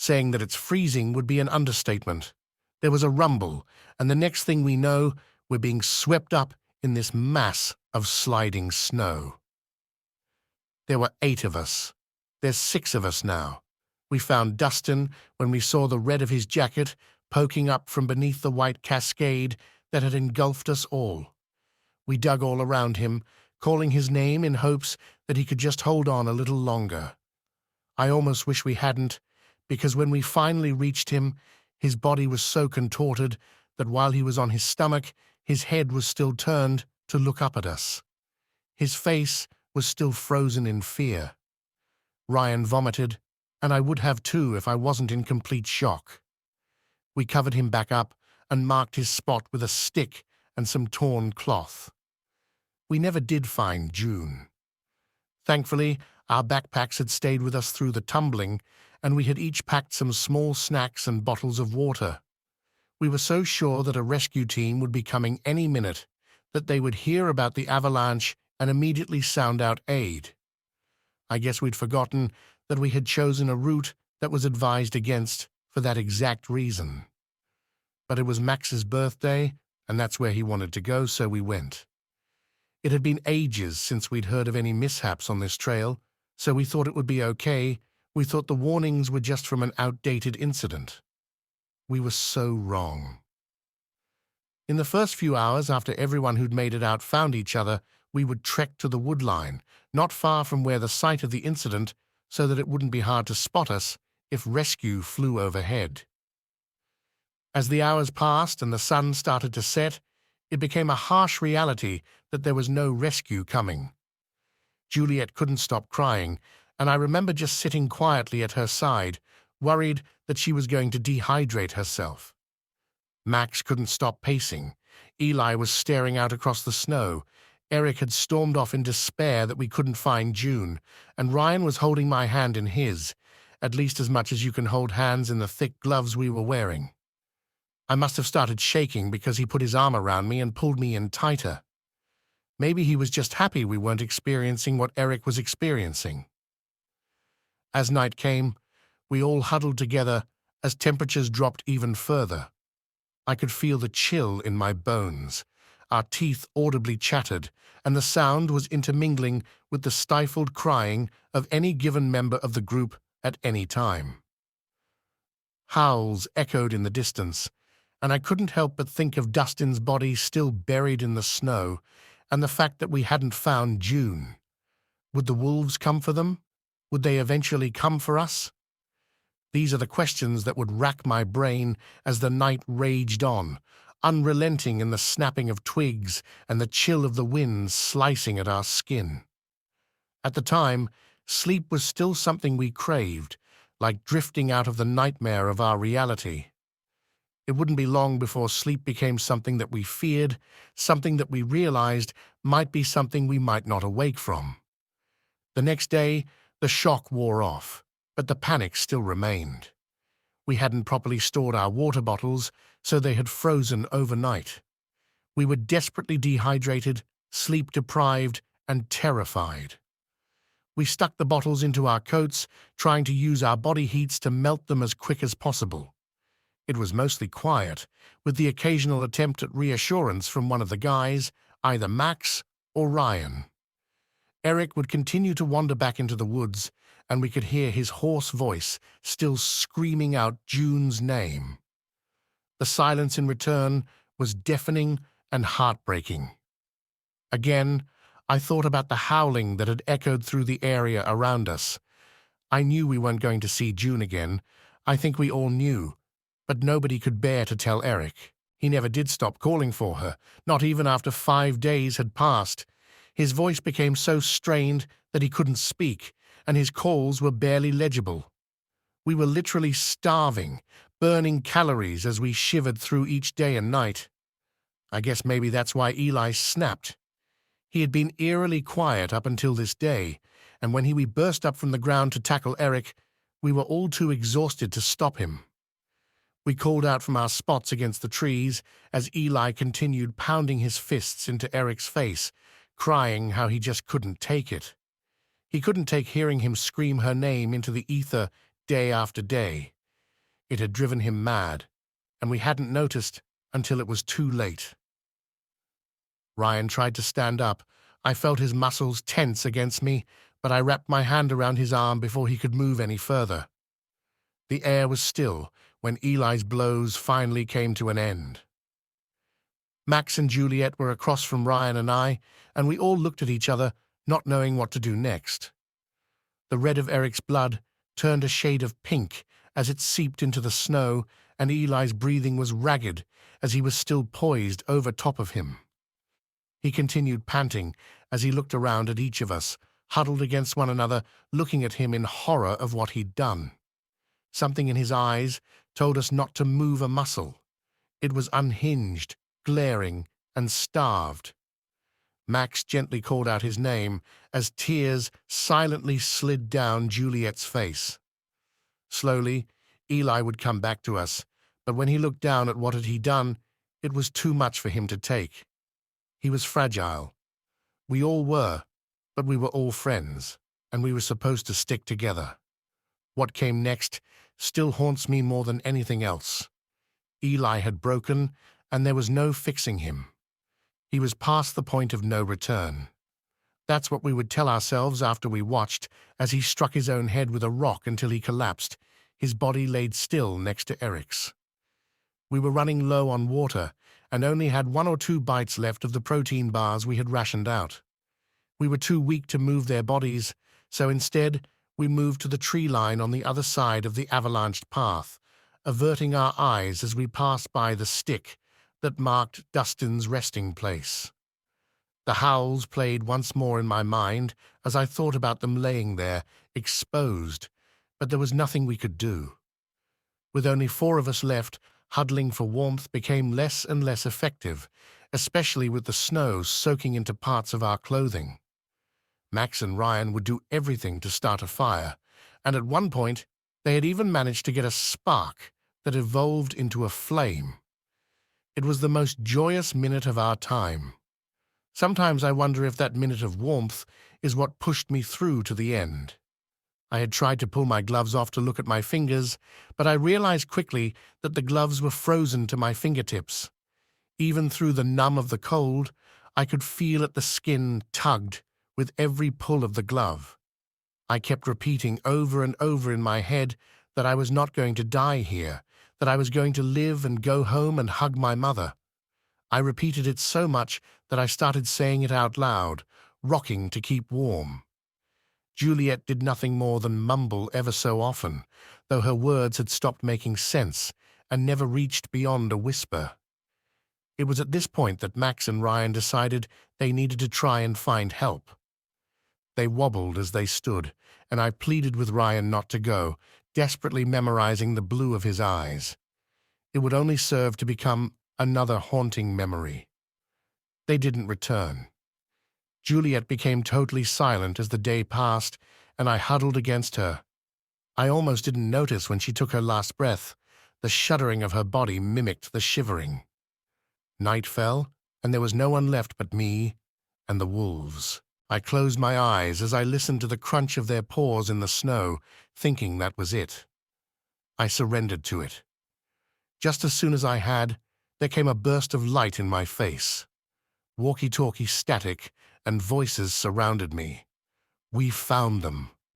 Saying that it's freezing would be an understatement. There was a rumble, and the next thing we know, we're being swept up in this mass of sliding snow. There were 8 of us. There's 6 of us now. We found Dustin when we saw the red of his jacket poking up from beneath the white cascade that had engulfed us all. We dug all around him, calling his name in hopes that he could just hold on a little longer. I almost wish we hadn't, because when we finally reached him, his body was so contorted that while he was on his stomach, his head was still turned to look up at us. His face was still frozen in fear. Ryan vomited, and I would have too if I wasn't in complete shock. We covered him back up and marked his spot with a stick and some torn cloth. We never did find June. Thankfully, our backpacks had stayed with us through the tumbling, and we had each packed some small snacks and bottles of water. We were so sure that a rescue team would be coming any minute that they would hear about the avalanche and immediately sound out aid. I guess we'd forgotten that we had chosen a route that was advised against for that exact reason. But it was Max's birthday, and that's where he wanted to go, so we went. It had been ages since we'd heard of any mishaps on this trail, so we thought it would be okay. We thought the warnings were just from an outdated incident. We were so wrong. In the first few hours after everyone who'd made it out found each other, we would trek to the woodline, not far from where the site of the incident, so that it wouldn't be hard to spot us if rescue flew overhead. As the hours passed and the sun started to set, it became a harsh reality that there was no rescue coming. Juliet couldn't stop crying, and I remember just sitting quietly at her side, worried that she was going to dehydrate herself. Max couldn't stop pacing. Eli was staring out across the snow. Eric had stormed off in despair that we couldn't find June, and Ryan was holding my hand in his, at least as much as you can hold hands in the thick gloves we were wearing. I must have started shaking because he put his arm around me and pulled me in tighter. Maybe he was just happy we weren't experiencing what Eric was experiencing. As night came, we all huddled together as temperatures dropped even further. I could feel the chill in my bones. Our teeth audibly chattered, and the sound was intermingling with the stifled crying of any given member of the group at any time. Howls echoed in the distance, and I couldn't help but think of Dustin's body still buried in the snow and the fact that we hadn't found June. Would the wolves come for them? Would they eventually come for us? These are the questions that would rack my brain as the night raged on, unrelenting in the snapping of twigs and the chill of the wind slicing at our skin. At the time, sleep was still something we craved, like drifting out of the nightmare of our reality. It wouldn't be long before sleep became something that we feared, something that we realized might be something we might not awake from. The next day, the shock wore off, but the panic still remained. We hadn't properly stored our water bottles, so they had frozen overnight. We were desperately dehydrated, sleep-deprived, and terrified. We stuck the bottles into our coats, trying to use our body heats to melt them as quick as possible. It was mostly quiet, with the occasional attempt at reassurance from one of the guys, either Max or Ryan. Eric would continue to wander back into the woods, and we could hear his hoarse voice still screaming out June's name. The silence in return was deafening and heartbreaking. Again, I thought about the howling that had echoed through the area around us. I knew we weren't going to see June again. I think we all knew, but nobody could bear to tell Eric. He never did stop calling for her, not even after 5 days had passed. His voice became so strained that he couldn't speak, and his calls were barely legible. We were literally starving, burning calories as we shivered through each day and night. I guess maybe that's why Eli snapped. He had been eerily quiet up until this day, and when we burst up from the ground to tackle Eric, we were all too exhausted to stop him. We called out from our spots against the trees as Eli continued pounding his fists into Eric's face, crying how he just couldn't take it. He couldn't take hearing him scream her name into the ether day after day. It had driven him mad, and we hadn't noticed until it was too late. Ryan tried to stand up. I felt his muscles tense against me, but I wrapped my hand around his arm before he could move any further. The air was still when Eli's blows finally came to an end. Max and Juliet were across from Ryan and I, and we all looked at each other, not knowing what to do next. The red of Eric's blood turned a shade of pink as it seeped into the snow, and Eli's breathing was ragged as he was still poised over top of him. He continued panting as he looked around at each of us, huddled against one another, looking at him in horror of what he'd done. Something in his eyes told us not to move a muscle. It was unhinged, glaring, and starved. Max gently called out his name as tears silently slid down Juliet's face. Slowly, Eli would come back to us, but when he looked down at what had he done, it was too much for him to take. He was fragile. We all were, but we were all friends, and we were supposed to stick together. What came next still haunts me more than anything else. Eli had broken, and there was no fixing him. He was past the point of no return. That's what we would tell ourselves after we watched as he struck his own head with a rock until he collapsed, his body laid still next to Eric's. We were running low on water and only had 1 or 2 bites left of the protein bars we had rationed out. We were too weak to move their bodies, so instead we moved to the tree line on the other side of the avalanched path, averting our eyes as we passed by the stick that marked Dustin's resting place. The howls played once more in my mind as I thought about them laying there, exposed, but there was nothing we could do. With only 4 of us left, huddling for warmth became less and less effective, especially with the snow soaking into parts of our clothing. Max and Ryan would do everything to start a fire, and at one point they had even managed to get a spark that evolved into a flame. It was the most joyous minute of our time. Sometimes I wonder if that minute of warmth is what pushed me through to the end. I had tried to pull my gloves off to look at my fingers, but I realized quickly that the gloves were frozen to my fingertips. Even through the numb of the cold, I could feel that the skin tugged with every pull of the glove. I kept repeating over and over in my head that I was not going to die here, that I was going to live and go home and hug my mother. I repeated it so much that I started saying it out loud, rocking to keep warm. Juliet did nothing more than mumble ever so often, though her words had stopped making sense and never reached beyond a whisper. It was at this point that Max and Ryan decided they needed to try and find help. They wobbled as they stood, and I pleaded with Ryan not to go, desperately memorizing the blue of his eyes. It would only serve to become another haunting memory. They didn't return. Juliet became totally silent as the day passed, and I huddled against her. I almost didn't notice when she took her last breath. The shuddering of her body mimicked the shivering. Night fell, and there was no one left but me and the wolves. I closed my eyes as I listened to the crunch of their paws in the snow, thinking that was it. I surrendered to it. Just as soon as I had, there came a burst of light in my face. Walkie-talkie static and voices surrounded me. We found them.